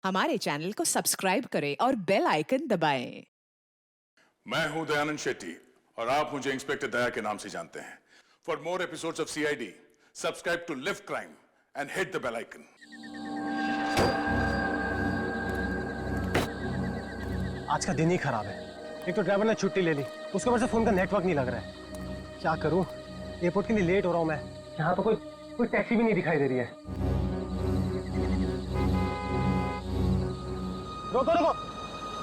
हमारे चैनल को सब्सक्राइब करें और बेल आइकन दबाएं। मैं हूं दयानंद शेट्टी और आप मुझे इंस्पेक्टर दया के नाम से जानते हैं। For more episodes of CID, subscribe to lift crime and hit the bell icon. आज का दिन ही खराब है। एक तो ड्राइवर ने छुट्टी ले ली, उसके ऊपर से फोन का नेटवर्क नहीं लग रहा है। क्या करूं? एयरपोर्ट के लिए लेट हो रहा हूं मैं। यहाँ तो कोई टैक्सी भी नहीं दिखाई दे रही है। रोको रोको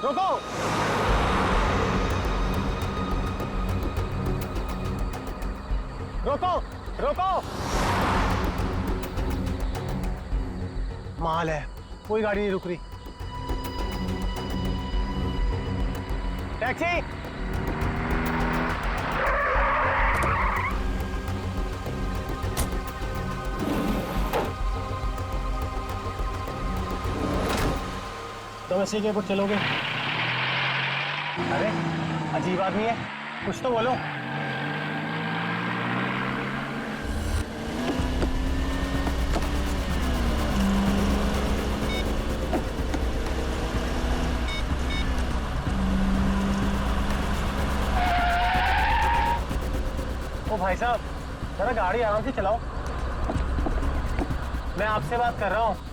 रोको! रोको रोको! माल है, कोई गाड़ी नहीं रुक रही। टैक्सी! डोमेस्टिक एयरपोर्ट चलोगे? अरे अजीब आदमी है, कुछ तो बोलो। ओ भाई साहब, जरा गाड़ी आराम से चलाओ। मैं आपसे बात कर रहा हूँ।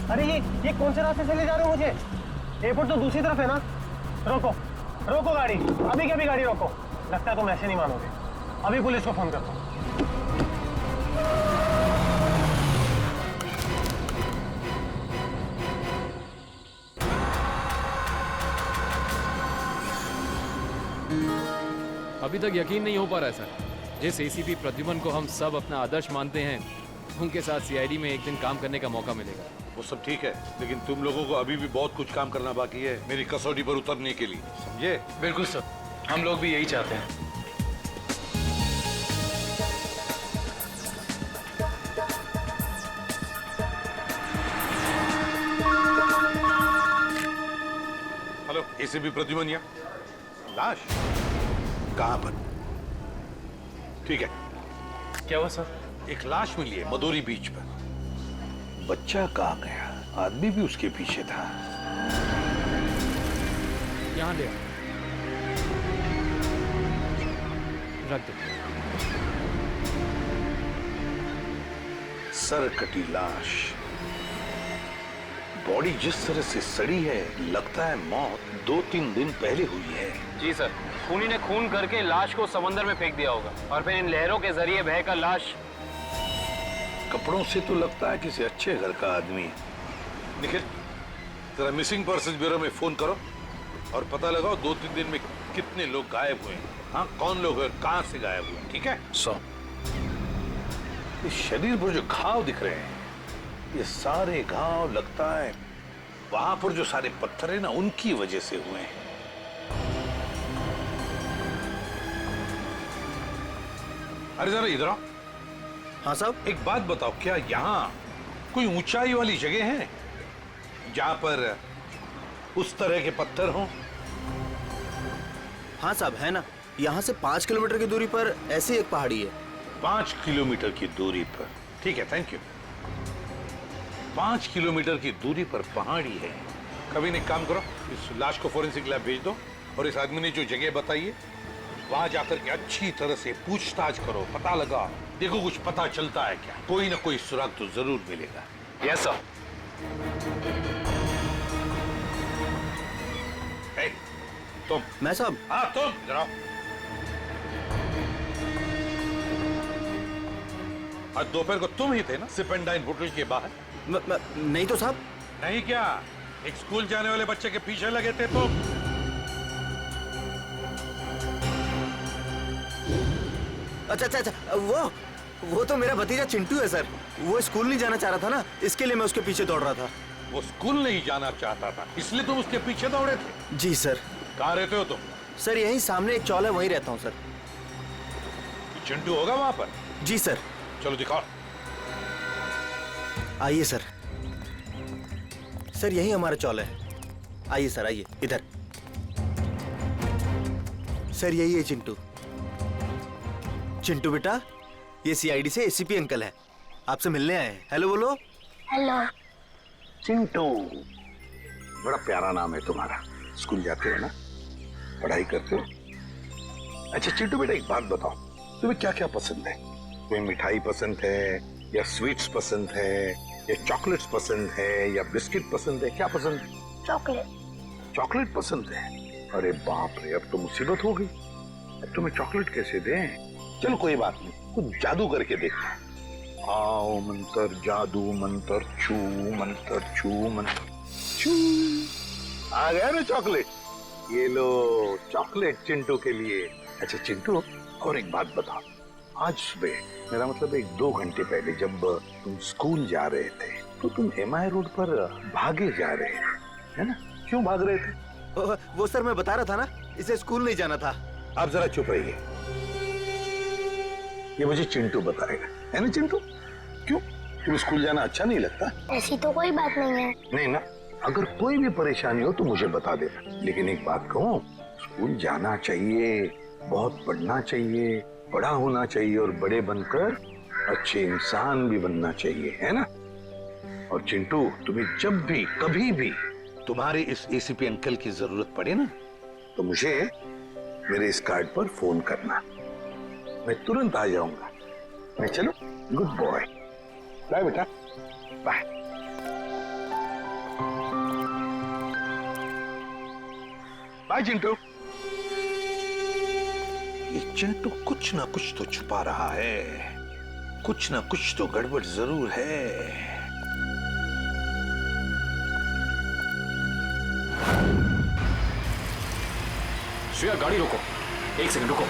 अरे ये कौन से रास्ते से ले जा रहे हो मुझे? एयरपोर्ट तो दूसरी तरफ है ना। रोको रोको गाड़ी, अभी के अभी गाड़ी रोको। लगता है तुम ऐसे नहीं मानोगे। अभी पुलिस को फोन करता हूँ। अभी तक यकीन नहीं हो पा रहा है सर। जिस एसीपी प्रद्युमन को हम सब अपना आदर्श मानते हैं, उनके साथ सीआईडी में एक दिन काम करने का मौका मिलेगा। वो सब ठीक है, लेकिन तुम लोगों को अभी भी बहुत कुछ काम करना बाकी है मेरी कसौटी पर उतरने के लिए, समझे? बिल्कुल सर, हम लोग भी यही चाहते हैं। हेलो, एसीपी प्रद्युमन यहाँ। लाश कहाँ पर? ठीक है। क्या हुआ सर? एक लाश मिली है मदोरी बीच पर। बच्चा कहाँ गया? आदमी भी उसके पीछे था। यहाँ ले रख दो। सर कटी लाश, बॉडी जिस तरह से सड़ी है, लगता है मौत 2-3 दिन पहले हुई है। जी सर, खूनी ने खून करके लाश को समंदर में फेंक दिया होगा और फिर इन लहरों के जरिए बहकर लाश। कपड़ों से तो लगता है किसी अच्छे घर का आदमी है। निखिल, जरा मिसिंग पर्सन ब्यूरो में फोन करो और पता लगाओ 2-3 दिन में कितने लोग गायब हुए हैं। हाँ, कौन लोग हैं, कहां से गायब हुए हैं, ठीक है? इस शरीर पर जो घाव दिख रहे हैं, ये सारे घाव लगता है वहां पर जो सारे पत्थर है ना, उनकी वजह से हुए हैं। अरे जरा इधर आओ। हाँ साहब। एक बात बताओ, क्या यहाँ कोई ऊंचाई वाली जगह है जहां पर उस तरह के पत्थर हों? हाँ साहब, है ना। यहाँ से 5 किलोमीटर की दूरी पर ऐसी एक पहाड़ी है। 5 किलोमीटर की दूरी पर? ठीक है, थैंक यू। 5 किलोमीटर की दूरी पर पहाड़ी है। कभी एक काम करो, इस लाश को फोरेंसिक लैब भेज दो और इस आदमी ने जो जगह बताई है वहां जाकर के अच्छी तरह से पूछताछ करो, पता लगा, देखो कुछ पता चलता है क्या। कोई ना कोई सुराग तो जरूर मिलेगा। Yes sir. तुम। मैं साहब? हाँ तुम, जरा। आज दोपहर को तुम ही थे ना सिप एंड डाइन होटल के बाहर? नहीं तो साहब। नहीं क्या? एक स्कूल जाने वाले बच्चे के पीछे लगे थे तुम? अच्छा, वो तो मेरा भतीजा चिंटू है सर। वो स्कूल नहीं जाना चाह रहा था ना, इसके लिए मैं उसके पीछे दौड़ रहा था। वो स्कूल नहीं जाना चाहता था, इसलिए तुम उसके पीछे दौड़े थे? जी सर। कहाँ रहते हो तुम? सर यहीं सामने एक चौल है, वहीं रहता हूँ सर। चिंटू होगा वहां पर? जी सर। चलो दिखाओ। आइए सर। सर यही हमारा चौल है। आइए सर, आइए इधर। सर यही है चिंटू। चिंटू बेटा, ये सीआईडी से एसीपी अंकल है, आपसे मिलने आए हैं। हेलो बोलो। हेलो। चिंटू, बड़ा प्यारा नाम है तुम्हारा। स्कूल जाते हो ना, पढ़ाई करते हो? अच्छा चिंटू बेटा, एक बात बताओ, तुम्हें क्या क्या पसंद है? कोई मिठाई पसंद है या स्वीट्स पसंद है या चॉकलेट्स पसंद है या बिस्किट पसंद है? क्या पसंद है? चॉकलेट। चॉकलेट पसंद है? अरे बाप रे, अब तो मुसीबत हो गई। अब तुम्हें चॉकलेट कैसे दें? चलो कोई बात नहीं, कुछ जादू करके देखते हैं। आओ मंत्र जादू मंत्र छू मंत्र छू मंत्र छू। आ गया ना चॉकलेट? ये लो चॉकलेट चिंटू के लिए। अच्छा चिंटू, और एक बात बताओ, आज सुबह, मेरा मतलब 1-2 घंटे पहले जब तुम स्कूल जा रहे थे तो तुम MI रोड पर भागे जा रहे थे, है ना? क्यों भाग रहे थे? वो सर मैं बता रहा था ना, इसे स्कूल नहीं जाना था। आप जरा चुप रहिए, ये मुझे चिंटू बताएगा, है ना चिंटू? क्यों, तुम्हें स्कूल जाना अच्छा नहीं लगता? ऐसी तो कोई बात नहीं है। नहीं ना, अगर कोई भी परेशानी हो तो मुझे बता देना। लेकिन एक बात कहूँ, स्कूल जाना चाहिए, बहुत पढ़ना चाहिए, बड़ा होना चाहिए और बड़े बनकर अच्छे इंसान भी बनना चाहिए, है ना? और चिंटू, तुम्हें जब भी कभी भी तुम्हारे इस ACP अंकल की जरूरत पड़े ना, तो मुझे मेरे इस कार्ड पर फोन करना, मैं तुरंत आ जाऊंगा। मैं चलो, गुड बॉय, बाय बेटा, बाय। बाय चिंटू। ये चिंटू कुछ ना कुछ तो छुपा रहा है, कुछ ना कुछ तो गड़बड़ जरूर है। श्रेया गाड़ी रोको, 1 सेकंड रुको।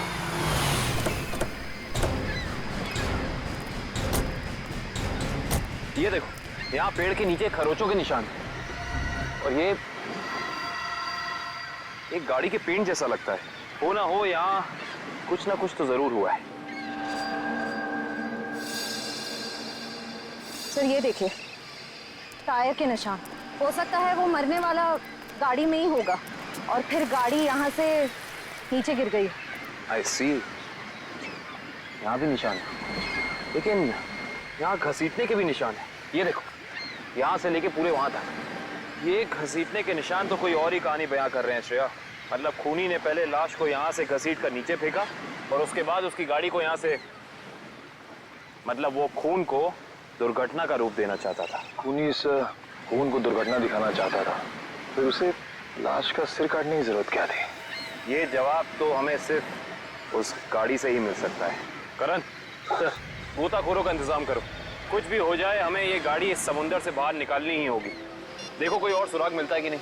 ये देखो, यहाँ पेड़ के नीचे खरोचों के निशान हैं। और ये एक गाड़ी के पेंट जैसा लगता है। हो ना हो, यहाँ कुछ ना कुछ तो जरूर हुआ है। सर ये देखिए, टायर के निशान। हो सकता है वो मरने वाला गाड़ी में ही होगा और फिर गाड़ी यहाँ से नीचे गिर गई। आई सी, यहाँ भी निशान है, लेकिन यहाँ घसीटने के भी निशान है। ये देखो, यहाँ से लेके पूरे वहां तक ये घसीटने के निशान। तो कोई और ही कहानी बयां कर रहे हैं श्रेया। मतलब खूनी ने पहले लाश को यहाँ से घसीट कर नीचे फेंका और उसके बाद उसकी गाड़ी को यहाँ से, मतलब वो खून को दुर्घटना का रूप देना चाहता था। खूनी इस खून को दुर्घटना दिखाना चाहता था, फिर उसे लाश का सिर काटने की जरूरत क्या थी? ये जवाब तो हमें सिर्फ उस गाड़ी से ही मिल सकता है। करण, गोताखोरों का इंतजाम करो। कुछ भी हो जाए, हमें ये गाड़ी इस समुंदर से बाहर निकालनी ही होगी। देखो कोई और सुराग मिलता है कि नहीं।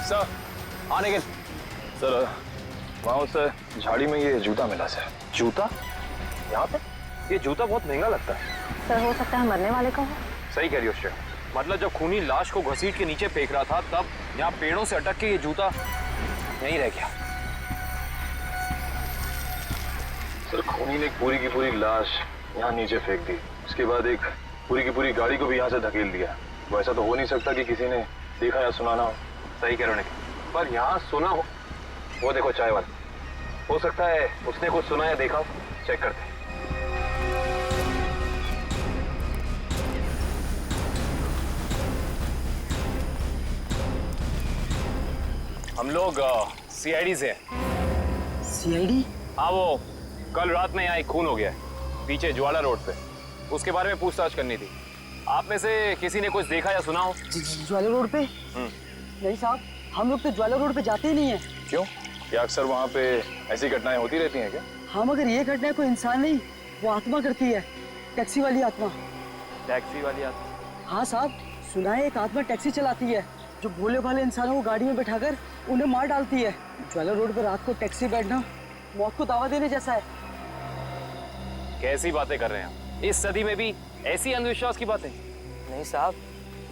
सर, आने के सर, वहाँ उस झाड़ी में ये जूता मिला सर। जूता? यहाँ पे? ये जूता बहुत महंगा लगता है। सर हो सकता है मरने वाले का हो। सही कह रही हो श्रेया। मतलब जब खूनी लाश को घसीट के नीचे फेंक रहा था, तब यहाँ पेड़ों से अटक के ये जूता यहीं रह गया। सर खूनी ने एक पूरी की पूरी लाश यहाँ नीचे फेंक दी, उसके बाद एक पूरी की पूरी गाड़ी को भी यहाँ से धकेल दिया। वैसा तो हो नहीं सकता कि किसी ने देखा या सुना ना हो। सही कह रहे हो, पर यहाँ सुना हो। वो देखो चाय वाला, हो सकता है उसने कुछ सुना या देखा। चेक करते हैं। हम लोग CID से हैं। CID? हाँ, वो कल रात में यहाँ एक खून हो गया है पीछे ज्वाला रोड पे। उसके बारे में पूछताछ करनी थी। आप में से किसी ने कुछ देखा या सुना हो? ज्वाला रोड पे? नहीं साहब, हम लोग तो ज्वाला रोड पे जाते ही नहीं है। क्यों? क्या अक्सर वहाँ पे ऐसी घटनाएं होती रहती हैं क्या? हाँ, मगर ये घटना कोई इंसान नहीं, वो आत्मा करती है। टैक्सी वाली आत्मा। टैक्सी वाली आत्मा? हाँ साहब, सुना है एक आत्मा टैक्सी चलाती है जो भोले भाले इंसानों को गाड़ी में बैठाकर उन्हें मार डालती है। ज्वाला रोड पर रात को टैक्सी बैठना मौत को दावा देने जैसा है। कैसी बातें कर रहे हैं? इस सदी में भी ऐसी अंधविश्वास की बातें? नहीं साहब,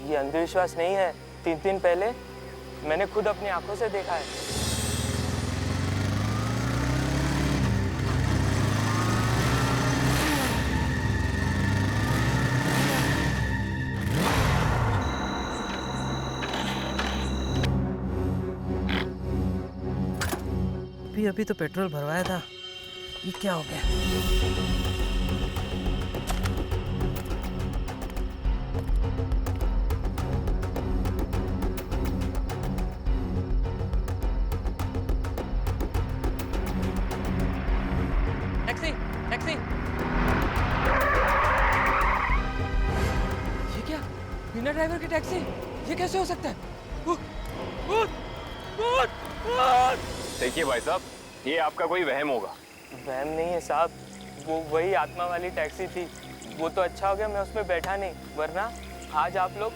ये अंधविश्वास नहीं है। 3 दिन पहले मैंने खुद अपनी आंखों से देखा है। अभी अभी तो पेट्रोल भरवाया था, ये क्या हो गया? Taxi taxi. ये क्या, बिना ड्राइवर की टैक्सी? ये कैसे हो सकता है? देखिए भाई साहब, ये आपका कोई वहम होगा। वहम नहीं है साहब, वो वही आत्मा वाली टैक्सी थी। वो तो अच्छा हो गया मैं उसमें बैठा नहीं, वरना आज आप लोग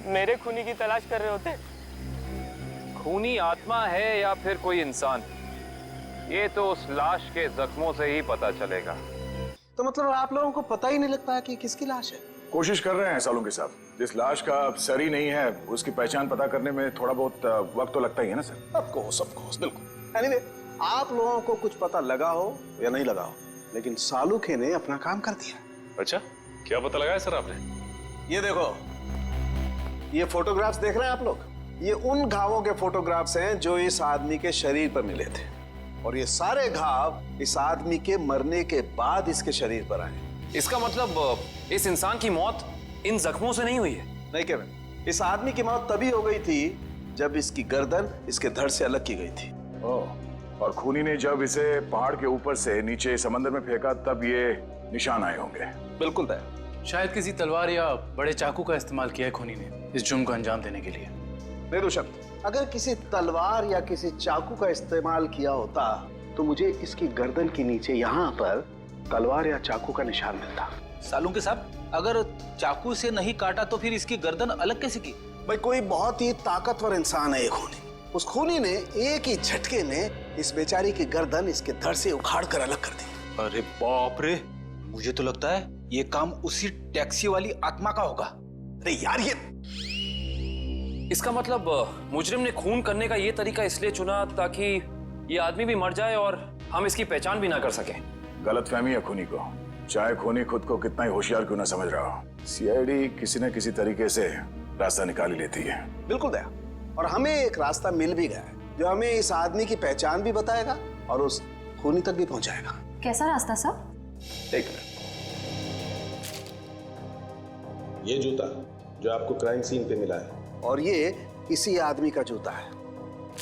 मेरे खूनी की तलाश कर रहे होते। खूनी आत्मा है या फिर कोई इंसान, ये तो उस लाश के जख्मों से ही पता चलेगा। तो मतलब आप लोगों को पता ही नहीं लगता है कि किसकी लाश है? कोशिश कर रहे हैं सालों के साथ। जिस लाश का सर ही नहीं है उसकी पहचान पता करने में थोड़ा बहुत वक्त तो लगता ही है ना सर। ऑफ कोर्स बिल्कुल। एनीवे, आप लोगों को कुछ पता लगा हो या नहीं लगा हो, लेकिन सालुखे ने अपना काम कर दिया। अच्छा, क्या पता लगाया सर आपने? ये देखो, ये फोटोग्राफ्स देख रहे हैं आप लोग? ये उन घावों के फोटोग्राफ्स हैं जो इस आदमी के शरीर पर मिले थे, और ये सारे घाव इस आदमी के मरने के बाद इसके शरीर पर आए। इसका मतलब इस इंसान की मौत इन जख्मों से नहीं हुई है? नहीं केविन, इस आदमी की मौत तभी हो गई थी जब इसकी गर्दन इसके धड़ से अलग की गई थी। और खूनी ने जब इसे पहाड़ के ऊपर से नीचे समंदर में फेंका तब ये निशान आए होंगे। बिल्कुल तय। शायद किसी तलवार या बड़े चाकू का इस्तेमाल किया है खूनी ने इस जुर्म को अंजाम देने के लिए। निर्दोषक, अगर किसी तलवार या किसी चाकू का इस्तेमाल किया होता तो मुझे इसकी गर्दन के नीचे यहाँ पर तलवार या चाकू का निशान मिलता। सालुंखे साहब, अगर चाकू से नहीं काटा तो फिर इसकी गर्दन अलग कैसे की? भाई, कोई बहुत ही ताकतवर इंसान है ये खूनी। उस खूनी ने एक ही झटके में इस बेचारी की गर्दन इसके धड़ से उखाड़ कर अलग कर दी। अरे बाप रे, मुझे तो लगता है ये काम उसी टैक्सी वाली आत्मा का होगा। अरे यार, ये इसका मतलब मुजरिम ने खून करने का ये तरीका इसलिए चुना ताकि ये आदमी भी मर जाए और हम इसकी पहचान भी ना कर सकें। गलतफहमी है खूनी को, चाहे खूनी खुद को कितना ही होशियार क्यों ना समझ रहा हो। सीआईडी किसी न किसी तरीके से रास्ता निकाल ही लेती है। बिल्कुल दया, और हमें एक रास्ता मिल भी गया है जो हमें इस आदमी की पहचान भी बताएगा और उस खूनी तक भी पहुंचाएगा। कैसा रास्ता सर? एक मिनट, ये जूता जो आपको क्राइम सीन पे मिला है, और ये इसी आदमी का जूता है,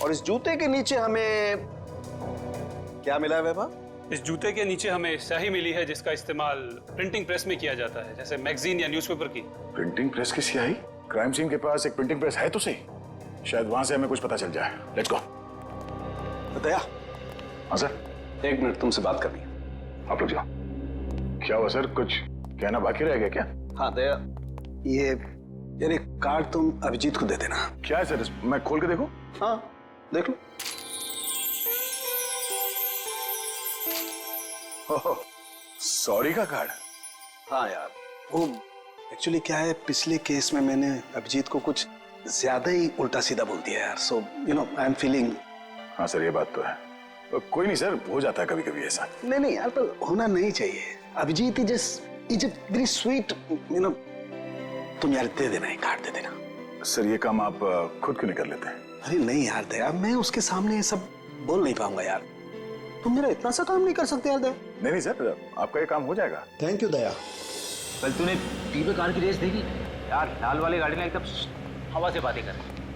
और इस जूते के नीचे हमें क्या मिला है वैभव? इस जूते के नीचे हमें स्याही मिली है जिसका इस्तेमाल प्रिंटिंग प्रेस में किया जाता है, जैसे मैगजीन या न्यूज़पेपर की। प्रिंटिंग प्रेस की स्याही? क्राइम सीन के पास एक प्रिंटिंग प्रेस है तो सही, शायद वहां से हमें कुछ पता चल जाए। Let's go. दया। हाँ सर। एक मिनट, तुमसे बात करनी है। आप लोग जाओ। क्या हुआ सर, कुछ कहना बाकी रह गया क्या? हाँ दया, ये यार एक कार्ड तुम अभिजीत को दे देना। क्या है सर, मैं खोल के देखूं? हाँ देख लो। सॉरी का कार्ड? हाँ यार, वो एक्चुअली क्या है, पिछले केस में मैंने अभिजीत को कुछ ज्यादा ही उल्टा सीधा बोल दिया यार, so you know I am feeling. हाँ सर, ये बात तो है। तो कोई नहीं सर, हो जाता है कभी कभी ऐसा। नहीं यार, पर होना नहीं चाहिए। Abhijeet is very sweet, you know. तुम यार दे देना, एक कार्ड दे देना। सर ये काम आप खुद क्यों नहीं कर लेते? अरे नहीं यार दया, मैं उसके सामने ये सब बोल नहीं पाऊंगा यार। तुम मेरा इतना सा काम नहीं कर सकते यार दया। नहीं सर, आपका ये काम हो जाएगा। थैंक यू दया। कल तूने पीपे कार की रेस देखी? यार लाल वाली गाड़ी ना एकदम हवा से बातें कर।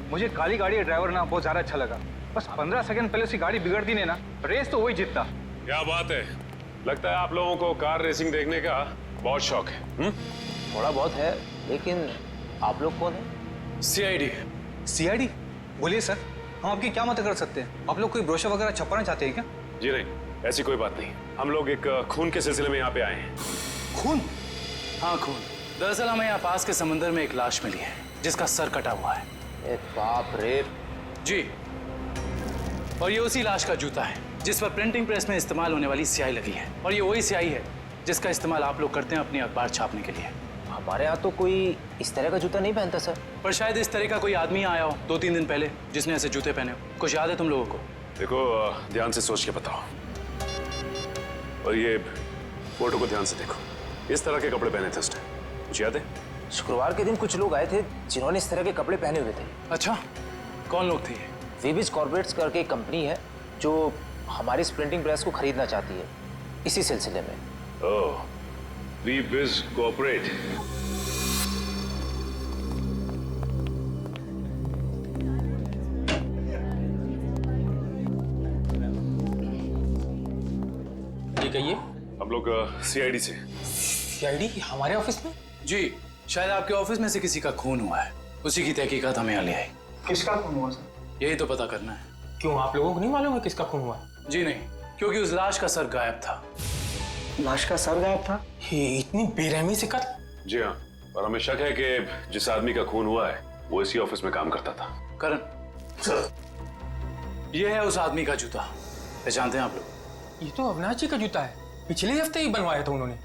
मुझे काली गाड़ी का ड्राइवर ना बहुत ज्यादा अच्छा लगा। बस 15 सेकंड पहले उसकी गाड़ी बिगड़ती नहीं ना, रेस तो वही जीतता। क्या बात है, लगता है आप लोगों को कार रेसिंग देखने का बहुत शौक है। थोड़ा बहुत है, लेकिन आप लोग कौन है? सीआईडी। सीआईडी? बोलिए सर, हम आपकी क्या मदद कर सकते हैं? आप लोग कोई ब्रोशर वगैरह छपवाना चाहते हैं क्या? जी नहीं, ऐसी कोई बात नहीं। हम लोग एक खून के सिलसिले में यहाँ पे आए हैं। खून? हाँ खून। दरअसल हमें यहाँ पास के समंदर में एक लाश मिली है जिसका सर कटा हुआ है। बाप रे। जी, और ये उसी लाश का जूता है जिस पर प्रिंटिंग प्रेस में इस्तेमाल होने वाली स्याही लगी है, और ये वही स्याही है जिसका इस्तेमाल आप लोग करते हैं अपनी अखबार छापने के लिए। हमारे यहाँ तो कोई इस तरह का जूता नहीं पहनता सर। पर शायद इस तरह का कोई आदमी आया हो 2-3 दिन पहले जिसने ऐसे जूते पहने हो। कुछ याद है तुम लोगों को? देखो, ध्यान से सोच के बताओ, और ये फोटो को ध्यान से देखो। इस तरह के कपड़े पहने थे उसने, कुछ याद है? शुक्रवार के दिन कुछ लोग आए थे जिन्होंने इस तरह के कपड़े पहने हुए थे। अच्छा, कौन लोग थे ये? वीबिज कॉर्पोरेट्स करके एक कंपनी है जो हमारी इस प्रिंटिंग प्रेस को खरीदना चाहती है, इसी सिलसिले में। ओह, वी बिज कोऑपरेट। ये कहिए। हम लोग सीआईडी से। सीआईडी हमारे ऑफिस में? जी, शायद आपके ऑफिस में से किसी का खून हुआ है, उसी की तहकीकात हमें यहाँ ले आई। किसका खून हुआ सर? यही तो पता करना है। क्यों, आप लोगों को नहीं मालूम है किसका खून हुआ? जी नहीं, क्योंकि उस लाश का सर गायब था। लाश का सर गायब था? ये इतनी बेरहमी से कत्ल? जी हाँ, और हमें शक है कि जिस आदमी का खून हुआ है वो इसी ऑफिस में काम करता था। करण सर, ये है उस आदमी का जूता, पहचानते हैं आप लोग? ये तो अविनाश जी का जूता है, पिछले हफ्ते ही बनवाया था उन्होंने।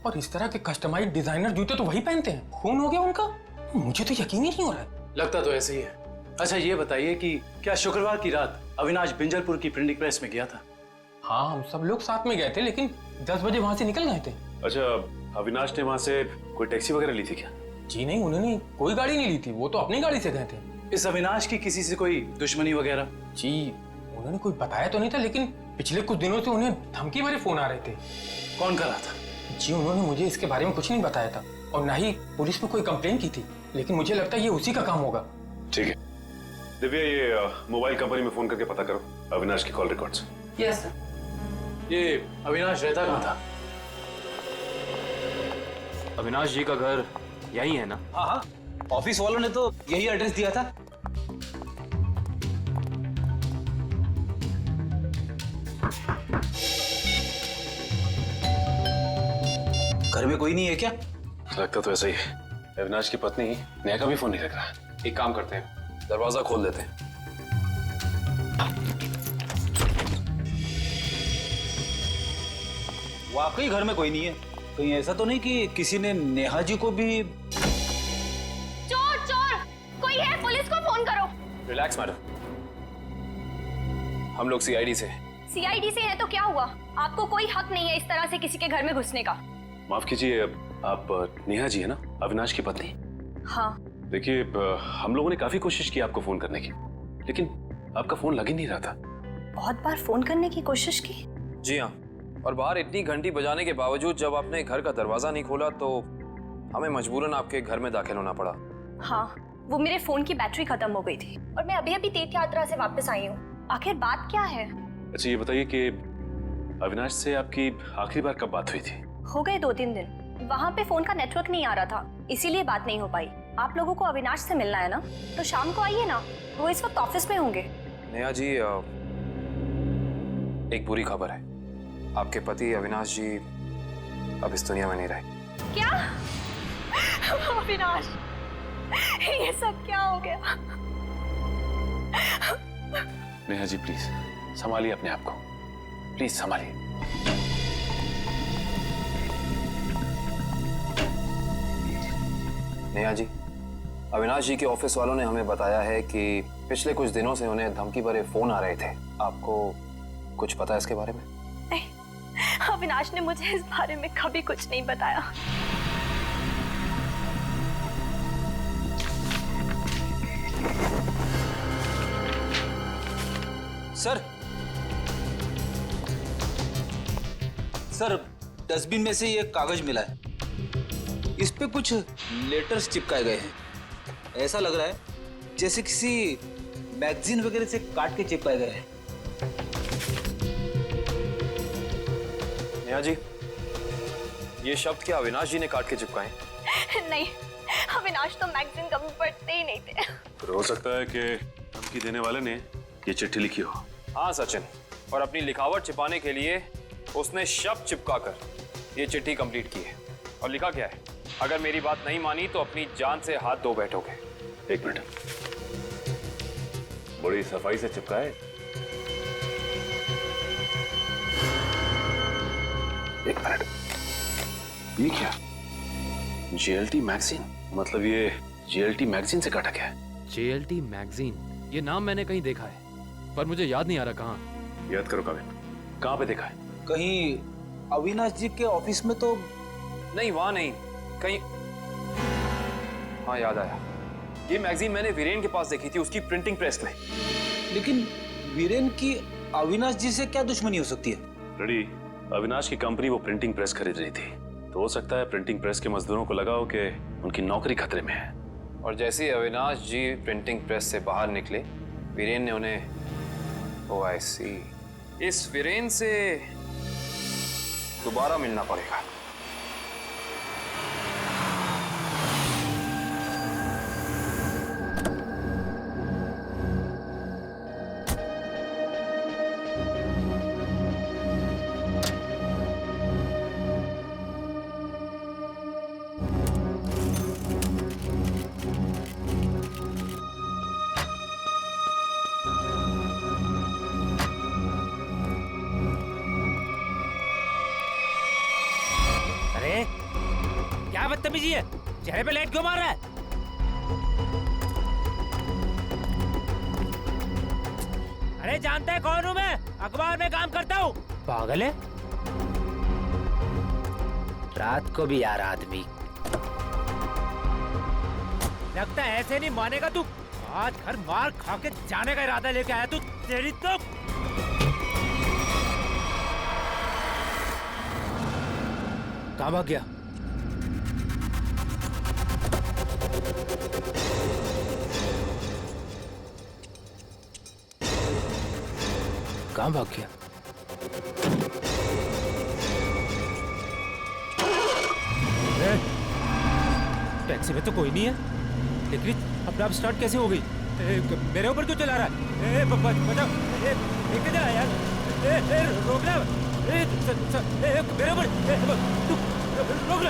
और इस तरह के कस्टमाइज्ड डिजाइनर जूते तो वही पहनते हैं। खून हो गया उनका? मुझे तो यकीन ही नहीं हो रहा है। लगता तो ऐसे ही है। अच्छा ये बताइए कि क्या शुक्रवार की रात अविनाश बिंजलपुर की प्रिंटिंग प्रेस में गया था? हाँ, हम सब लोग साथ में गए थे, लेकिन 10 बजे वहां से निकल गए थे। अच्छा, अविनाश ने वहां से कोई टैक्सी वगैरह ली थी क्या? जी नहीं, उन्होंने कोई गाड़ी नहीं ली थी, वो तो अपनी गाड़ी से गए थे। इस अविनाश की किसी से कोई दुश्मनी वगैरह? जी उन्होंने कोई बताया तो नहीं था, लेकिन पिछले कुछ दिनों से उन्हें धमकी भरे फोन आ रहे थे। कौन कर रहा था? जी उन्होंने मुझे इसके बारे में कुछ नहीं बताया था, और ना ही पुलिस में कोई कंप्लेन की थी, लेकिन मुझे लगता है ये उसी का काम होगा। ठीक है दिव्या, ये मोबाइल कंपनी में फोन करके पता करो अविनाश की कॉल रिकॉर्ड्स। Yes sir. ये अविनाश रहता कहाँ था? अविनाश जी का घर यही है ना? हाँ हाँ, ऑफिस वालों ने तो यही एड्रेस दिया था। घर में कोई नहीं है क्या? लगता तो ऐसा ही है। अविनाश की पत्नी नेहा का भी फोन नहीं लग रहा। एक काम करते हैं, दरवाजा खोल देते हैं। वाकई घर में कोई नहीं है। कहीं ऐसा तो नहीं कि किसी ने नेहा जी को भी? चोर चोर, कोई है, पुलिस को फोन करो। रिलैक्स मैडम, हम लोग सीआईडी से। सीआईडी से है तो क्या हुआ? आपको कोई हक नहीं है इस तरह से किसी के घर में घुसने का। माफ कीजिए, आप नेहा जी है ना, अविनाश की पत्नी? हाँ। देखिए, हम लोगों ने काफी कोशिश की आपको फोन करने की, लेकिन आपका फोन लग ही नहीं रहा था। बहुत बार फोन करने की कोशिश की? जी हाँ, और बाहर इतनी घंटी बजाने के बावजूद जब आपने घर का दरवाजा नहीं खोला तो हमें मजबूरन आपके घर में दाखिल होना पड़ा। हाँ, वो मेरे फोन की बैटरी खत्म हो गई थी और मैं अभी अभी तीर्थ यात्रा से वापस आई हूँ। आखिर बात क्या है? अच्छा ये बताइए कि अविनाश से आपकी आखिरी बार कब बात हुई थी? हो गए 2-3 दिन। वहाँ पे फोन का नेटवर्क नहीं आ रहा था, इसीलिए बात नहीं हो पाई। आप लोगों को अविनाश से मिलना है ना, तो शाम को आइए ना, वो इस वक्त ऑफिस में होंगे। नेहा जी, एक बुरी खबर है, आपके पति अविनाश जी अब इस दुनिया में नहीं रहे। क्या? अविनाश, ये सब क्या हो गया? नेहा जी प्लीज संभालिए अपने आप को, प्लीज संभालिए। नेहा जी, अविनाश जी के ऑफिस वालों ने हमें बताया है कि पिछले कुछ दिनों से उन्हें धमकी भरे फोन आ रहे थे। आपको कुछ पता है इसके बारे में? नहीं, अविनाश ने मुझे इस बारे में कभी कुछ नहीं बताया। सर, सर डस्टबिन में से ये कागज मिला है, इस पे कुछ लेटर्स चिपकाए गए हैं। ऐसा लग रहा है जैसे किसी मैगजीन वगैरह से काट के चिपकाए गए हैं। नेहा जी, ये शब्द क्या अविनाश जी ने काट के चिपकाए? नहीं, अविनाश तो मैगजीन कभी पढ़ते ही नहीं थे। तो हो सकता है कि धमकी देने वाले ने ये चिट्ठी लिखी हो। हाँ सचिन, और अपनी लिखावट छिपाने के लिए उसने शब्द चिपकाकर ये चिट्ठी कंप्लीट की है। और लिखा क्या है? अगर मेरी बात नहीं मानी तो अपनी जान से हाथ धो बैठोगे। एक मिनट, बड़ी सफाई से चिपकाए। एक मिनट, ये क्या? जेएलटी मैगजीन, मतलब ये जेएलटी मैगजीन से काटा गया है। जेएलटी मैगजीन, ये नाम मैंने कहीं देखा है, पर मुझे याद नहीं आ रहा कहाँ। याद करो काविन, कहाँ पे देखा है? कहीं अविनाश जी के ऑफिस में तो नहीं, वहां नहीं, कहीं। हाँ याद आया, ये मैगजीन मैंने वीरेन के पास देखी थी, उसकी प्रिंटिंग प्रेस में। लेकिन वीरेन की अविनाश जी से क्या दुश्मनी हो सकती है? रेडी, अविनाश की कंपनी वो प्रिंटिंग प्रेस खरीद रही थी, तो हो सकता है प्रिंटिंग प्रेस के मजदूरों को लगा हो कि उनकी नौकरी खतरे में है। और जैसे ही अविनाश जी प्रिंटिंग प्रेस से बाहर निकले, वीरेन ने उन्हें ओ आई सी, इस वीरेन से दोबारा मिलना पड़ेगा। क्या बदतमीजी है? चेहरे पे लाइट क्यों मार रहा है? अरे जानता है कौन हूँ मैं? अखबार में काम करता हूँ। पागल है? रात को भी यार आदमी। लगता है ऐसे नहीं मानेगा तू। आज घर मार खा के जाने का इरादा लेके आया तू। तेरी तो कहाँ भाग गया? कहाँ भाग गया? टैक्सी में तो कोई नहीं है, लेकिन अपने आप स्टार्ट कैसे हो गई? मेरे ऊपर क्यों चला रहा है? बचाओ! लेके जा यार! रोक ले! मेरे ऊपर! तू रोक ले!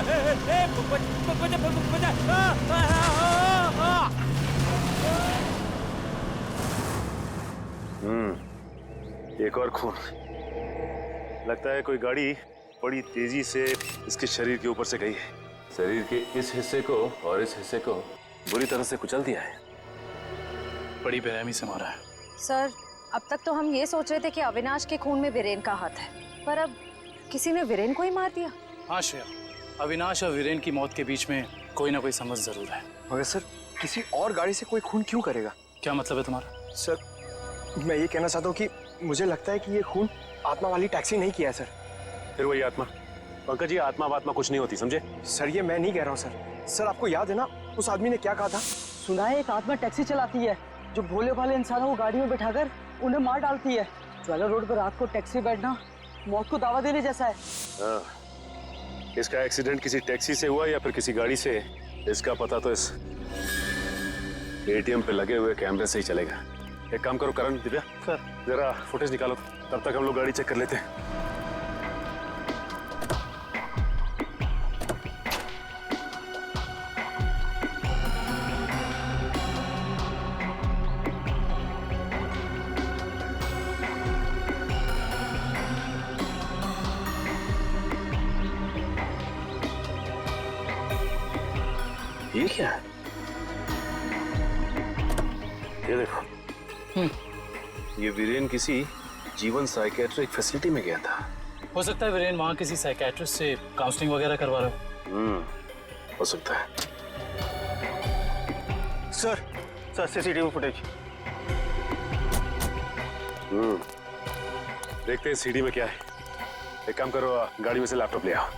एक और खून। लगता है कोई गाड़ी बड़ी तेजी से इसके शरीर के ऊपर से गई है। शरीर के इस हिस्से को और इस हिस्से को बुरी तरह से कुचल दिया है। बड़ी बेरहमी से मारा है। सर, अब तक तो हम ये सोच रहे थे कि अविनाश के खून में वीरेन का हाथ है, पर अब किसी ने वीरेन को ही मार दिया। हाँ श्रेया, अविनाश और वीरेन की मौत के बीच में कोई ना कोई समझ जरूर है। मगर सर, किसी और गाड़ी से कोई खून क्यों करेगा? क्या मतलब है तुम्हारा? सर, मैं ये कहना चाहता हूँ कि मुझे लगता है कि ये खून आत्मा वाली टैक्सी नहीं किया है सर। फिर वही आत्मा? पंकज जी, आत्मा वात्मा कुछ नहीं होती, समझे? सर, ये मैं नहीं कह रहा हूँ सर। सर, आपको याद है ना उस आदमी ने क्या कहा था? सुना है एक आत्मा टैक्सी चलाती है जो भोले भाले इंसानों को गाड़ी में बिठाकर उन्हें मार डालती है। ज्वाला रोड पर रात को टैक्सी बैठना मौत को दावा देने जैसा है। हाँ, इसका एक्सीडेंट किसी टैक्सी से हुआ या फिर किसी गाड़ी से, इसका पता तो इस एटीएम पे लगे हुए कैमरे से ही चलेगा। एक काम करो करण, दिव्या सर, जरा फुटेज निकालो, तब तक हम लोग गाड़ी चेक कर लेते हैं। ये क्या है? ये देखो, ये वीरेन किसी जीवन साइकेट्रिक फैसिलिटी में गया था। हो सकता है वीरेन वहाँ किसी साइकेट्रिस्ट से काउंसलिंग वगैरह करवा रहा हो। हो सकता है। Sir, CCTV footage. देखते हैं सीडी में क्या है। एक काम करो, गाड़ी में से लैपटॉप ले आओ।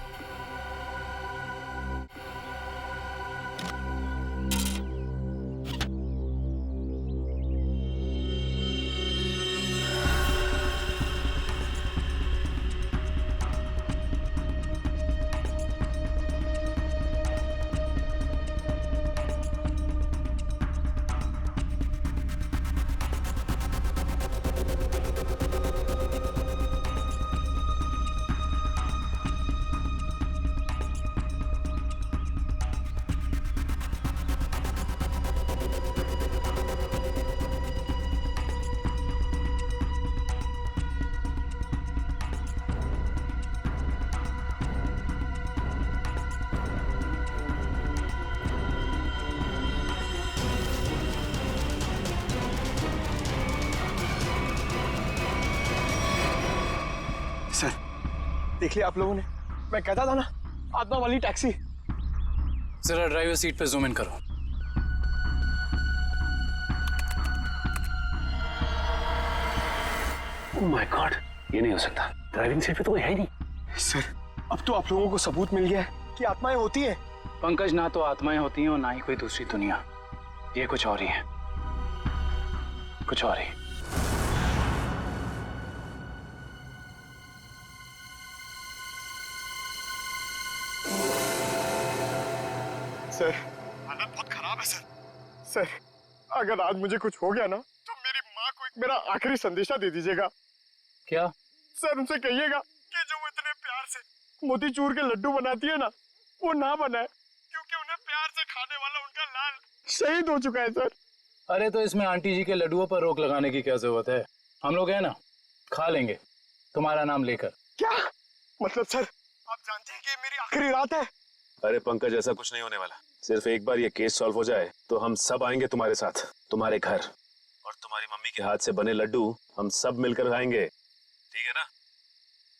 देख लिया आप लोगों ने? मैं कहता था ना, आत्मा वाली टैक्सी। जरा ड्राइवर सीट पे जूम इन करो। ओह माय गॉड, ये नहीं हो सकता। ड्राइविंग सीट पे तो कोई है ही नहीं। सर, अब तो आप लोगों को सबूत मिल गया है कि आत्माएं होती हैं। पंकज, ना तो आत्माएं होती हैं और ना ही कोई दूसरी दुनिया। ये कुछ और ही है, कुछ और ही। सर, हालत बहुत खराब है सर। सर, अगर आज मुझे कुछ हो गया ना तो मेरी माँ को एक मेरा आखिरी संदेशा दे दीजिएगा। क्या? सर, उनसे कहिएगा कि जो वो इतने प्यार से मोतीचूर के लड्डू बनाती है ना, वो ना बनाए, क्योंकि उन्हें प्यार से खाने वाला उनका लाल शहीद हो चुका है सर। अरे तो इसमें आंटी जी के लड्डुओं पर रोक लगाने की क्या जरूरत है? हम लोग हैं ना, खा लेंगे तुम्हारा नाम लेकर। क्या मतलब सर, आप जानते हैं कि ये मेरी आखिरी रात है? अरे पंकज, ऐसा कुछ नहीं होने वाला। सिर्फ एक बार ये केस सॉल्व हो जाए तो हम सब आएंगे तुम्हारे साथ, तुम्हारे घर, और तुम्हारी मम्मी के हाथ से बने लड्डू हम सब मिलकर खाएंगे। ठीक है ना?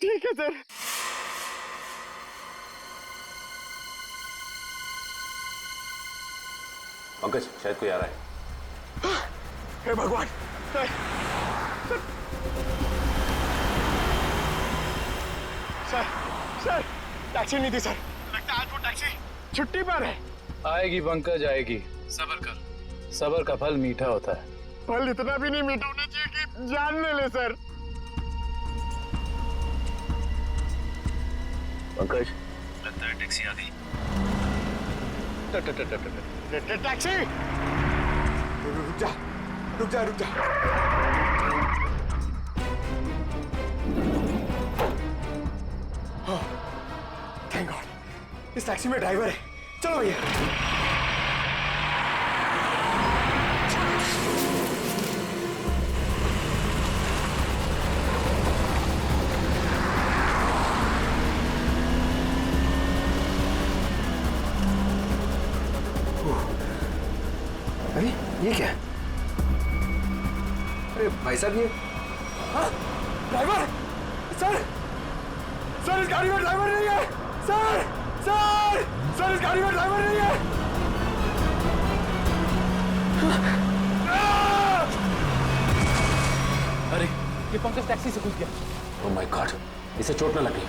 ठीक है सर। पंकज, शायद कोई आ रहा है। हे भगवान, सर, सर, सर, टैक्सी नहीं थी सर। लगता है आज वो टैक्सी छुट्टी पर है। आएगी पंकज, आएगी। सब्र कर, सब्र का फल मीठा होता है। फल इतना भी नहीं मीठा होना चाहिए कि जान ले ले सर। पंकज, लगता है टैक्सी आ गई। टैक्सी! रुक जा, रुक जा, रुक जा। थैंक गॉड, इस टैक्सी में ड्राइवर है। चलो भैया। अरे ये क्या है? अरे भाई साहब, ये ड्राइवर! सर! सर, इस गाड़ी में ड्राइवर नहीं है! सर! सर! सर, इस गाड़ी में ड्राइवर नहीं है! अरे ये पंकज टैक्सी से कूद गया। ओह माय गॉड, इसे चोट न लगी।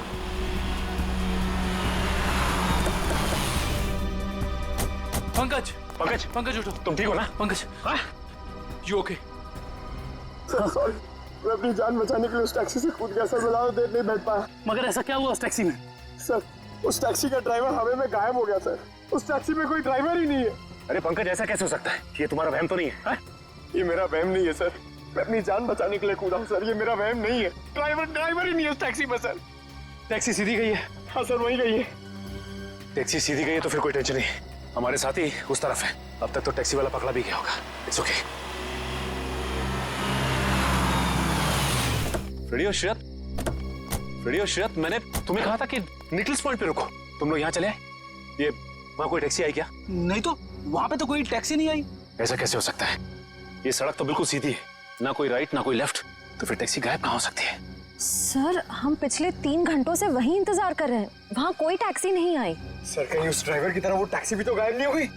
पंकज, पंकज, पंकज उठो। तुम ठीक हो ना? Pankaj, you okay? Sir sorry, मैं अपनी जान बचाने के लिए उस टैक्सी से कूद गया सर। मैं ज्यादा देर नहीं बैठ पाया। मगर ऐसा क्या हुआ उस टैक्सी में? सर, उस टैक्सी का ड्राइवर हवा में गायब हो गया सर। उस टैक्सी में कोई ड्राइवर ही नहीं है। अरे पंकज, ऐसा कैसे हो सकता है? ये तुम्हारा वहम तो नहीं है? ये मेरा वहम नहीं है सर। मैं अपनी जान बचाने के लिए कूदा हूँ सर। ये मेरा वहम नहीं है। ड्राइवर ही नहीं है उस टैक्सी में सर। टैक्सी सीधी गई है? हाँ सर, वही गई है। टैक्सी सीधी गई है तो फिर कोई टेंशन नहीं। हमारे साथ ही उस तरफ है। अब तक तो टैक्सी वाला पकड़ा भी गया होगा। It's okay. फ्रेडी और श्रेयत, मैंने तुम्हें कहा था कि निकल्स पॉइंट पे रुको। तुम लोग यहाँ चले आए। ये वहाँ कोई टैक्सी आई क्या? नहीं तो, वहाँ पे तो कोई टैक्सी नहीं आई। ऐसा कैसे हो सकता है? ये सड़क तो बिल्कुल सीधी है, ना कोई राइट ना कोई लेफ्ट, तो फिर टैक्सी गायब कहाँ हो सकती है? सर, हम पिछले 3 घंटों से वहीं इंतजार कर रहे हैं। वहाँ कोई टैक्सी नहीं आई। सर, कहीं उस ड्राइवर की तरह वो टैक्सी भी तो गायब नहीं हो गई?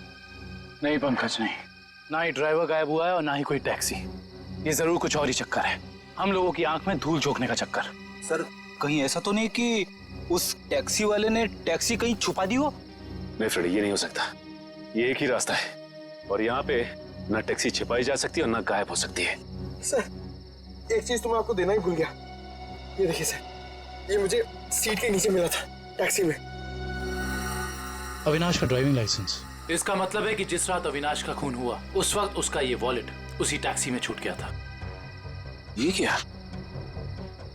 नहीं पंकज, नहीं। ना ही ड्राइवर गायब हुआ है और ना ही कोई टैक्सी। ये जरूर कुछ और ही चक्कर है। हम लोगों की आंख में धूल झोंकने का चक्कर। सर, कहीं ऐसा तो नहीं कि उस टैक्सी वाले ने टैक्सी कहीं छुपा दी हो? नहीं फ्रेडी, ये नहीं हो सकता। ये एक ही रास्ता है और यहाँ पे ना टैक्सी छिपाई जा सकती है और ना गायब हो सकती है। सर, एक चीज तो मैं आपको देना ही भूल गया। ये देखिए सर, ये मुझे सीट के नीचे मिला था टैक्सी में। अविनाश का ड्राइविंग लाइसेंस। इसका मतलब है कि जिस रात अविनाश का खून हुआ उस वक्त उसका ये वॉलेट उसी टैक्सी में छूट गया था। ये क्या?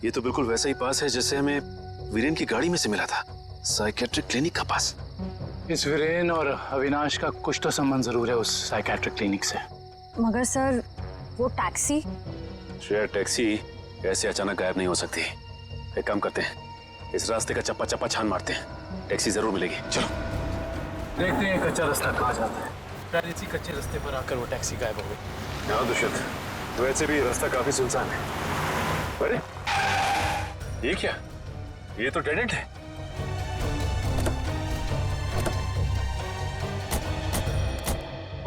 ये तो बिल्कुल वैसा ही पास है जैसे हमें वीरेन की गाड़ी में से मिला था, साइकेट्रिक क्लिनिक का पास। इस वीरेन और अविनाश का कुछ तो संबंध जरूर है उस साइकेट्रिक क्लिनिक से। मगर सर, वो टैक्सी? श्रेया, टैक्सी ऐसे अचानक गायब नहीं हो सकती। एक काम करते हैं, इस रास्ते का चप्पा चप्पा छान मारते हैं, टैक्सी जरूर मिलेगी। चलो देखते हैं कच्चा रास्ता कहाँ जाता है। शायद इसी कच्चे रास्ते पर आकर वो टैक्सी गायब हो गई। हाँ दुष्यंत, तो वैसे भी रास्ता काफी सुनसान है। अरे ये क्या? ये तो डेड एंड है।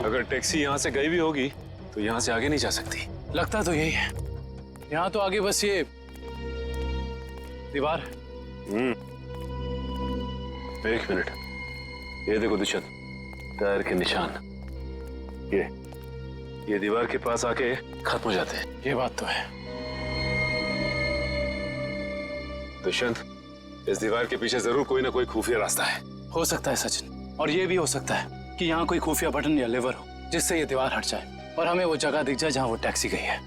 अगर टैक्सी यहाँ से गई भी होगी तो यहाँ से आगे नहीं जा सकती। लगता तो यही है। यहाँ तो आगे बस ये दीवार। एक मिनट, ये देखो दुष्यंत, टायर के निशान। ये दीवार के पास आके खत्म हो जाते हैं। ये बात तो है। दुष्यंत, इस दीवार के पीछे जरूर कोई ना कोई खुफिया रास्ता है। हो सकता है सचिन, और ये भी हो सकता है कि यहाँ कोई खुफिया बटन या लेवर हो जिससे ये दीवार हट जाए और हमें वो जगह दिख जाए जहाँ वो टैक्सी गई है।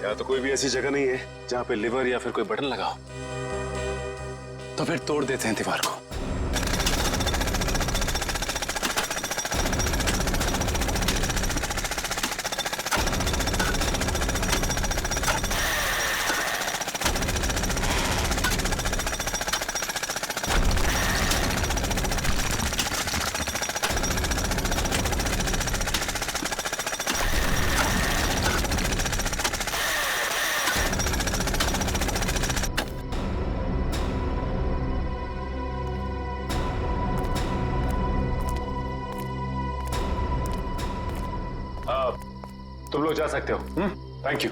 या तो कोई भी ऐसी जगह नहीं है जहाँ पे लिवर या फिर कोई बटन लगा हो। तो फिर तोड़ देते हैं दीवार को। तुम लोग जा सकते हो। Thank you.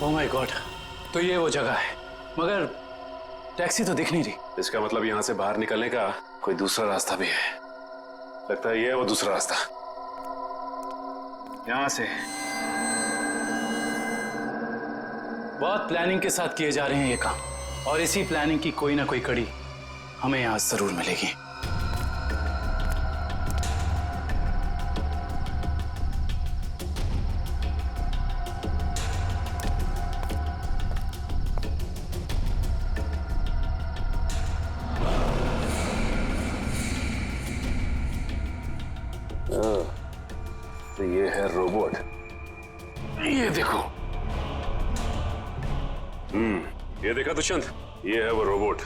Oh my God, तो ये वो जगह है, मगर टैक्सी तो दिख नहीं रही। इसका मतलब यहाँ से बाहर निकलने का कोई दूसरा रास्ता भी है। लगता है ये है वो दूसरा रास्ता। यहाँ से बहुत प्लानिंग के साथ किए जा रहे हैं ये काम, और इसी प्लानिंग की कोई ना कोई कड़ी हमें यहाँ जरूर मिलेगी। तो ये है रोबोट। ये देखो। ये देखा दुष्यंत, ये है वो रोबोट।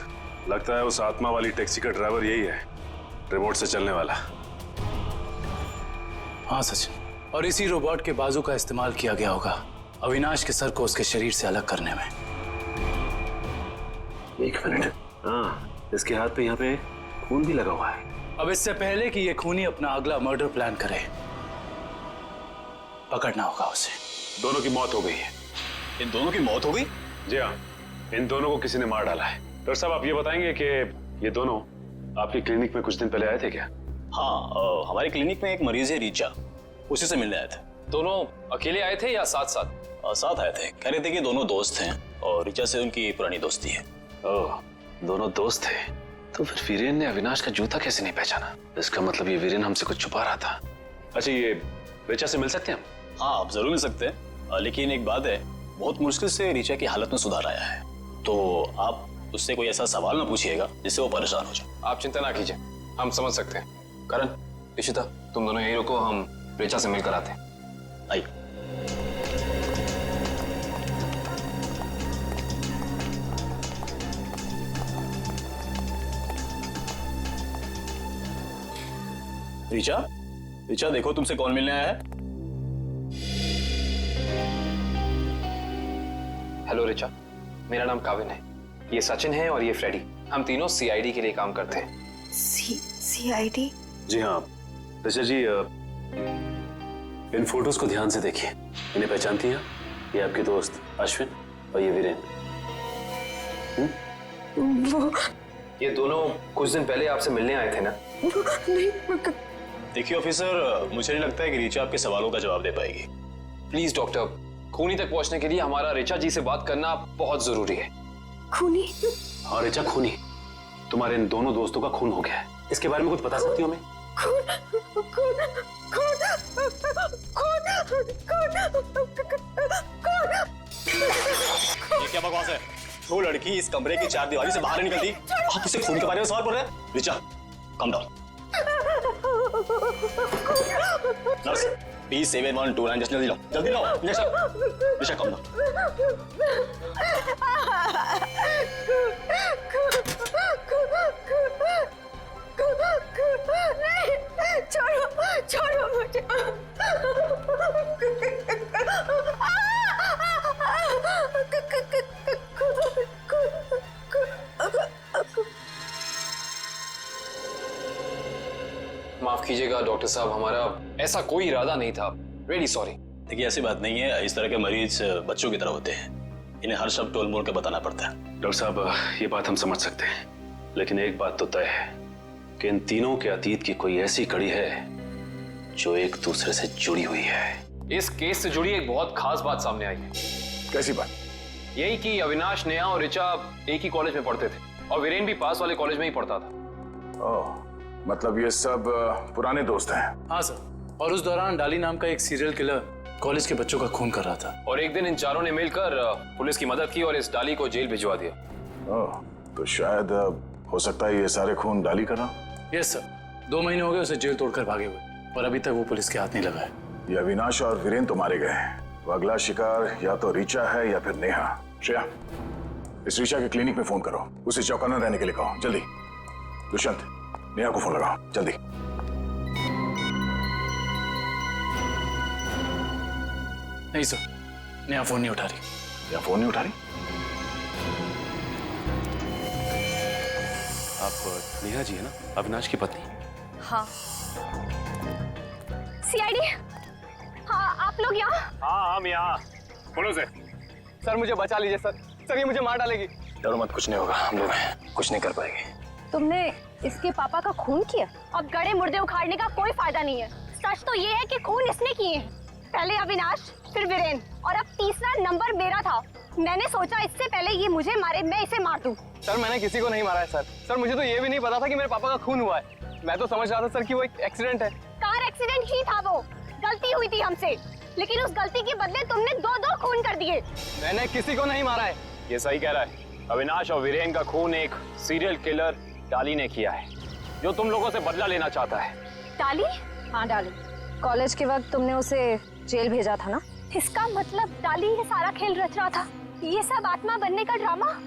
लगता है उस आत्मा वाली टैक्सी का ड्राइवर यही है, रिमोट से चलने वाला। हाँ सचिन, और इसी रोबोट के बाजू का इस्तेमाल किया गया होगा अविनाश के सर को उसके शरीर से अलग करने में। एक मिनट, हाँ, इसके हाथ पे यहाँ पे खून भी लगा हुआ है। अब इससे पहले कि ये खूनी अपना अगला मर्डर प्लान करे, पकड़ना होगा उसे। दोनों की मौत हो गई है। इन दोनों की मौत हो गई? जी हाँ, इन दोनों को किसी ने मार डाला है। डॉक्टर साहब, आप ये बताएंगे कि ये दोनों आपकी क्लिनिक में कुछ दिन पहले आए थे क्या? हाँ, हमारी क्लिनिक में एक मरीज है रीचा, उसी से मिलने आए थे। दोनों अकेले आए थे या साथ साथ? साथ आए थे। कह रहे थे कि दोनों दोस्त हैं और रीचा से उनकी पुरानी दोस्ती है। ओह, दोनों दोस्त थे। तो फिर वीरेन ने अविनाश का जूता कैसे नहीं पहचाना? इसका मतलब ये वीरेन हमसे कुछ छुपा रहा था। अच्छा, ये रीचा से मिल सकते हैं हम? हाँ, आप जरूर मिल सकते हैं, लेकिन एक बात है, बहुत मुश्किल से रीचा की हालत में सुधार आया है, तो आप उससे कोई ऐसा सवाल ना पूछिएगा जिससे वो परेशान हो जाए। आप चिंता ना कीजिए, हम समझ सकते हैं। करण, इशिता, तुम दोनों यहीं रुको, हम रीचा से मिलकर आते हैं। आइए। रीचा, रीचा देखो तुमसे कौन मिलने आया है। हेलो रीचा, मेरा नाम काविन है, ये सचिन है और ये फ्रेडी। हम तीनों सीआईडी के लिए काम करते हैं। सीआईडी? जी हाँ ऋचा जी, इन फोटोज को ध्यान से देखिए। इन्हें पहचानती हैं? ये आपके दोस्त अश्विन और ये वीरेन। वो ये दोनों कुछ दिन पहले आपसे मिलने आए थे ना? नहीं। देखिए ऑफिसर, मुझे नहीं लगता है कि रीचा आपके सवालों का जवाब दे पाएगी। प्लीज डॉक्टर, खूनी तक पहुंचने के लिए हमारा रीचा जी से बात करना बहुत जरूरी है। खूनी? हाँ ऋचा, खूनी। तुम्हारे इन दोनों दोस्तों का खून हो गया है। इसके बारे में कुछ बता सकती हो हमें? ये क्या बकवास है? वो लड़की इस कमरे की चार दीवारी से बाहर नहीं निकलती, आप उसे खून के बारे में सवाल पूछ रहे हैं? Richa, come down. Nurse, B7129 जल्दी लो, जल्दी लो। Richa, come down. छोड़ो मुझे। माफ कीजिएगा डॉक्टर साहब, हमारा ऐसा कोई इरादा नहीं था। Really sorry. देखिए ऐसी बात नहीं है, इस तरह के मरीज बच्चों की तरह होते हैं, इन्हें हर शब्द टोल मोड़ के बताना पड़ता है। डॉक्टर साहब ये बात हम समझ सकते हैं, लेकिन एक बात तो तय है कि इन तीनों के अतीत की कोई ऐसी कड़ी है जो एक दूसरे से जुड़ी हुई है। इस केस से जुड़ी एक बहुत खास बात सामने आई है। कैसी बात? यही कि अविनाश, नेहा और ऋचा एक ही कॉलेज में पढ़ते थे और वीरेन भी पास वाले कॉलेज में ही पढ़ता था। ओह, मतलब ये सब पुराने दोस्त हैं। हाँ सर, और उस दौरान डाली नाम का एक सीरियल किलर कॉलेज के बच्चों का खून कर रहा था। और एक दिन इन चारों ने मिलकर पुलिस की मदद की और इस डाली को जेल भिजवा दिया। ओह, तो शायद हो सकता है ये सारे खून डाली कर रहा। यस सर, 2 महीने हो गए उसे जेल तोड़कर भागे हुए, पर अभी तक वो पुलिस के हाथ नहीं लगा है। ये अविनाश और वीरेन तो मारे गए हैं, वो अगला शिकार या तो ऋचा है या फिर नेहा। श्रेया, इस ऋचा के क्लिनिक में फोन करो, उसे चौकन्ना रहने के लिए कहो, जल्दी। दुष्यंत, नेहा को फोन लगाओ, जल्दी। नहीं सर, नेहा फोन नहीं उठा रही। नेहा फोन नहीं उठा रही? आप नेहा जी है ना, अविनाश की पत्नी? हाँ। सीआईडी, हाँ आप लोग यहाँ? हाँ हम यहाँ। बोलो सर मुझे बचा लीजिए सर, सर ये मुझे मार डालेगी। डरो मत, कुछ नहीं होगा, हम लोग कुछ नहीं कर पाएंगे। तुमने इसके पापा का खून किया? अब गड़े मुर्दे उखाड़ने का कोई फायदा नहीं है। सच तो ये है कि खून इसने किए हैं, पहले अविनाश, फिर वीरेन, और अब तीसरा नंबर मेरा था। मैंने सोचा इससे पहले ये मुझे मारे, मैं इसे मार दूं। सर मैंने किसी को नहीं मारा है सर। सर मुझे तो ये भी नहीं पता था कि मेरे पापा का खून हुआ है। मैं तो समझ रहा था सर कि वो एक एक्सीडेंट है। कार एक्सीडेंट ही था, वो गलती हुई थी हमसे, लेकिन उस गलती के बदले तुमने 2-2 खून कर दिए। मैंने किसी को नहीं मारा है। ये सही कह रहा है, अविनाश और वीरेन का खून एक सीरियल किलर डाली ने किया है, जो तुम लोगों से बदला लेना चाहता है। डाली? हाँ डाली। कॉलेज के वक्त तुमने उसे जेल भेजा था ना? इसका मतलब डाली ये सारा खेल रच रहा था, ये सब आत्मा बनने का ड्रामा।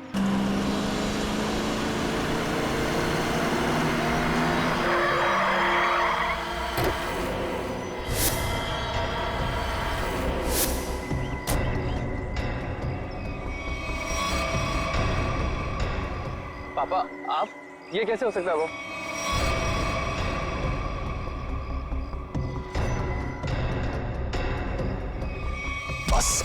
पापा आप, ये कैसे हो सकता है? वो बस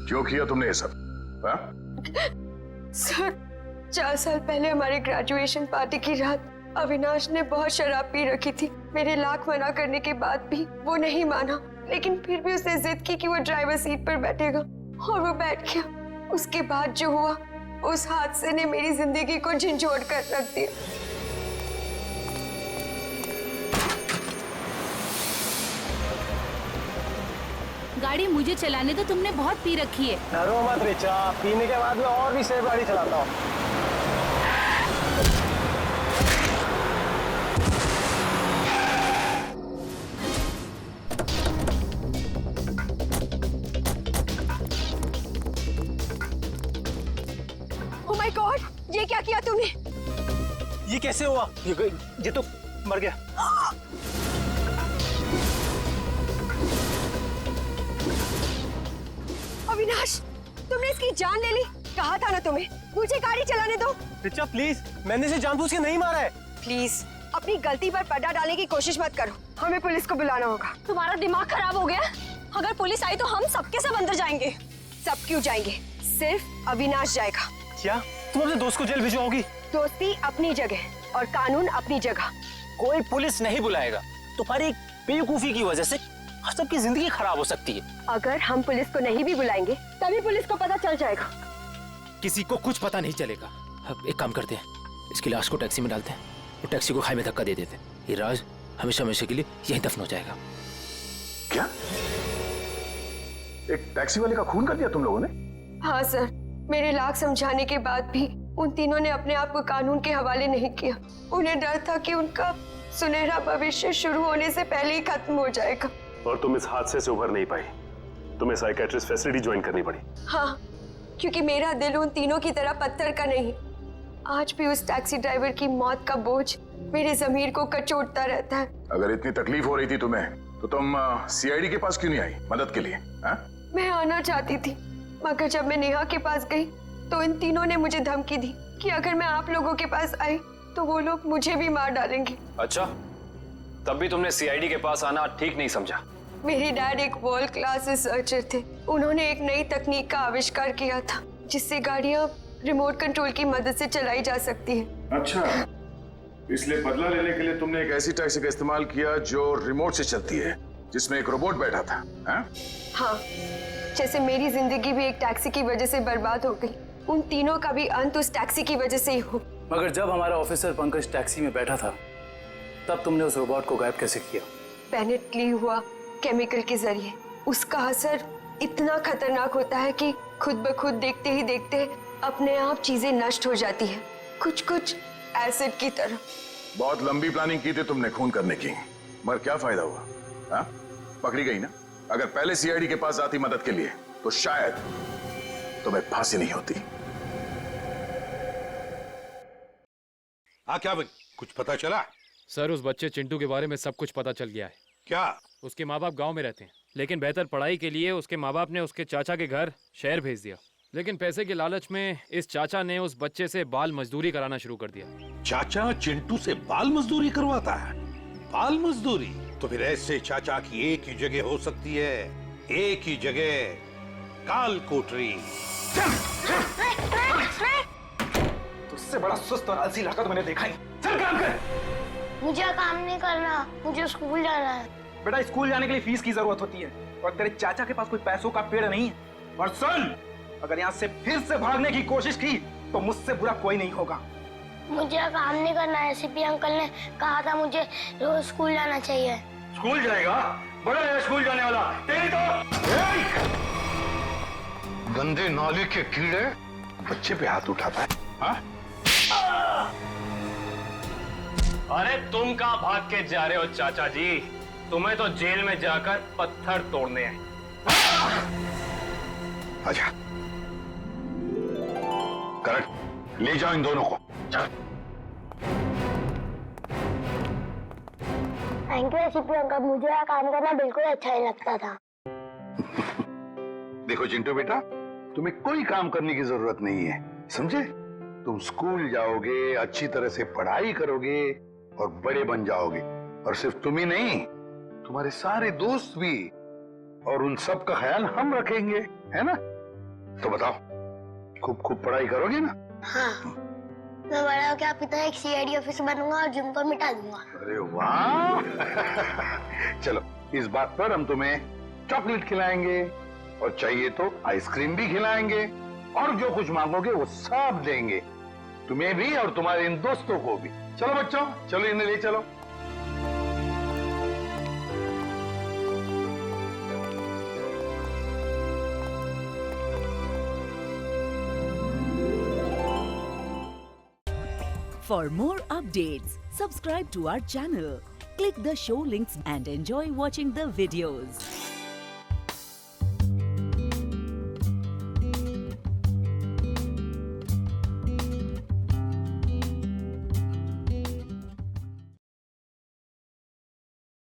क्यों किया तुमने ये सब? हाँ? सर 4 साल पहले हमारी ग्रेजुएशन पार्टी की रात अविनाश ने बहुत शराब पी रखी थी। मेरे लाख मना करने के बाद भी वो नहीं माना, लेकिन फिर भी उसने जिद की कि वो ड्राइवर सीट पर बैठेगा, और वो बैठ गया। उसके बाद जो हुआ, उस हादसे ने मेरी जिंदगी को झंझोड़ कर रख दिया। गाड़ी मुझे चलाने तो तुमने बहुत पी रखी है। डरो मत ऋचा, पीने के बाद मैं और भी सेफ गाड़ी चलाता हूँ। Oh my God, ये क्या किया तुमने? ये कैसे हुआ? ये तो मर गया। अविनाश, तुमने इसकी जान ले ली। कहा था ना तुम्हें, मुझे गाड़ी चलाने दो। ऋचा प्लीज, मैंने इसे जानबूझ के नहीं मारा है। प्लीज अपनी गलती पर पर्दा डालने की कोशिश मत करो, हमें पुलिस को बुलाना होगा। तुम्हारा दिमाग खराब हो गया? अगर पुलिस आई तो हम सबके सब अंदर जाएंगे। सब क्यों जाएंगे? सिर्फ अविनाश जाएगा। क्या तुम अपने दोस्त को जेल भिजवाओगी? दोस्ती अपनी जगह और कानून अपनी जगह। कोई पुलिस नहीं बुलाएगा, तुम्हारी बेवकूफी की वजह से सबकी जिंदगी खराब हो सकती है। अगर हम पुलिस को नहीं भी बुलाएंगे तभी पुलिस को पता चल जाएगा। किसी को कुछ पता नहीं चलेगा। अब एक काम करते हैं, इसकी लाश को टैक्सी में डालते हैं और टैक्सी को खाई में धक्का दे देते हैं। ये राज हमेशा हमेशा के लिए यहीं दफन हो जाएगा। क्या? एक टैक्सी वाले का खून कर दिया तुम लोगों ने? हाँ सर, मेरे लाख समझाने के बाद भी उन तीनों ने अपने आप को कानून के हवाले नहीं किया। उन्हें डर था कि उनका सुनहरा भविष्य शुरू होने से पहले ही खत्म हो जाएगा। और तुम इस हादसे से उभर नहीं पाई, तुम्हें साइकेट्रिस्ट फैसिलिटी ज्वाइन करनी पड़ी। हाँ, क्योंकि मेरा दिल उन तीनों की तरह पत्थर का नहीं। आज भी उस टैक्सी ड्राइवर की मौत का बोझ मेरे जमीर को कचोटता रहता है। अगर इतनी तकलीफ हो रही थी तुम्हें, तो तुम सीआईडी के पास क्यों नहीं आई मदद के लिए? हा? मैं आना चाहती थी, मगर जब मैं नेहा के पास गई तो इन तीनों ने मुझे धमकी दी कि अगर मैं आप लोगों के पास आई तो वो लोग मुझे भी मार डालेंगे। अच्छा, तब भी तुमने सीआईडी के पास आना ठीक नहीं समझा? मेरे डैड एक वर्ल्ड क्लास रिसर्चर थे। उन्होंने एक नई तकनीक का आविष्कार किया था जिससे गाड़ियां रिमोट कंट्रोल की मदद से चलाई जा सकती है। अच्छा, इसलिए बदला लेने के लिए तुमने एक ऐसी टैक्सी का इस्तेमाल किया जो रिमोट से चलती है, जिसमें एक रोबोट बैठा था। हाँ, जैसे मेरी जिंदगी भी एक टैक्सी की वजह से बर्बाद हो गई, उन तीनों का भी अंत उस टैक्सी की वजह से ही हो। मगर जब हमारा ऑफिसर पंकज टैक्सी में बैठा था, तब तुमने उस रोबोट को गायब कैसे किया? पेनिटली हुआ केमिकल के जरिए। उसका असर इतना खतरनाक होता है कि खुद ब खुद देखते ही देखते अपने आप चीजें नष्ट हो जाती है, कुछ कुछ एसिड की तरह। बहुत लंबी प्लानिंग की थी तुमने खून करने की, मगर क्या फायदा हुआ? हा? पकड़ी गई ना। अगर पहले सीआईडी के पास आती मदद के लिए तो शायद तुम्हें फांसी नहीं होती। हाँ, क्या बन? कुछ पता चला? सर, उस बच्चे चिंटू के बारे में सब कुछ पता चल गया है। क्या? उसके माँ बाप गांव में रहते हैं, लेकिन बेहतर पढ़ाई के लिए उसके माँ बाप ने उसके चाचा के घर शहर भेज दिया। लेकिन पैसे के लालच में इस चाचा ने उस बच्चे से बाल मजदूरी कराना शुरू कर दिया। चाचा चिंटू से बाल मजदूरी करवाता है? बाल मजदूरी? तो फिर ऐसे चाचा की एक ही जगह हो सकती है, एक ही जगह, काल कोठरी। तुझसे बड़ा सुस्त और आलसी लड़का तो मैंने देखा नहीं। चल काम कर। मुझे काम नहीं करना, मुझे स्कूल जाना है। बेटा, स्कूल जाने के लिए फीस की जरूरत होती है और तेरे चाचा के पास कोई पैसों का पेड़ नहीं है। और सुन, अगर यहाँ से फिर से भागने की कोशिश की तो मुझसे बुरा कोई नहीं होगा। मुझे काम नहीं करना है। सीपी अंकल ने कहा था मुझे रोज स्कूल जाना चाहिए। स्कूल जाएगा? बड़ा है स्कूल जाने वाला। तेरी तो गंदे नाले के कीड़े बच्चे पे हाथ उठाता है। हाँ? अरे तुम कहाँ भाग के जा रहे हो चाचा जी? तुम्हें तो जेल में जाकर पत्थर तोड़ने हैं। आजा, करेक्ट, ले जाओ इन दोनों को। थैंक यू सीपी अंकल, मुझे यहाँ काम करना बिल्कुल अच्छा नहीं लगता था। देखो चिंटू बेटा, तुम्हें कोई काम करने की जरूरत नहीं है, समझे? तुम स्कूल जाओगे, अच्छी तरह से पढ़ाई करोगे और बड़े बन जाओगे। और सिर्फ तुम ही नहीं, तुम्हारे सारे दोस्त भी, और उन सब का ख्याल हम रखेंगे, है ना? तो बताओ, खूब खूब पढ़ाई करोगे ना? हाँ, मैं बड़ा होकर आपकी तरह एक सीआईडी ऑफिसर बनूंगा और जिम को मिटा दूंगा। अरे वाह! चलो, इस बात पर हम तुम्हें चॉकलेट खिलाएंगे और चाहिए तो आइसक्रीम भी खिलाएंगे, और जो कुछ मांगोगे वो सब देंगे, तुम्हें भी और तुम्हारे इन दोस्तों को भी। चलो बच्चों, चलो इन्हें ले चलो। For more updates, subscribe to our channel, click the show links and enjoy watching the videos.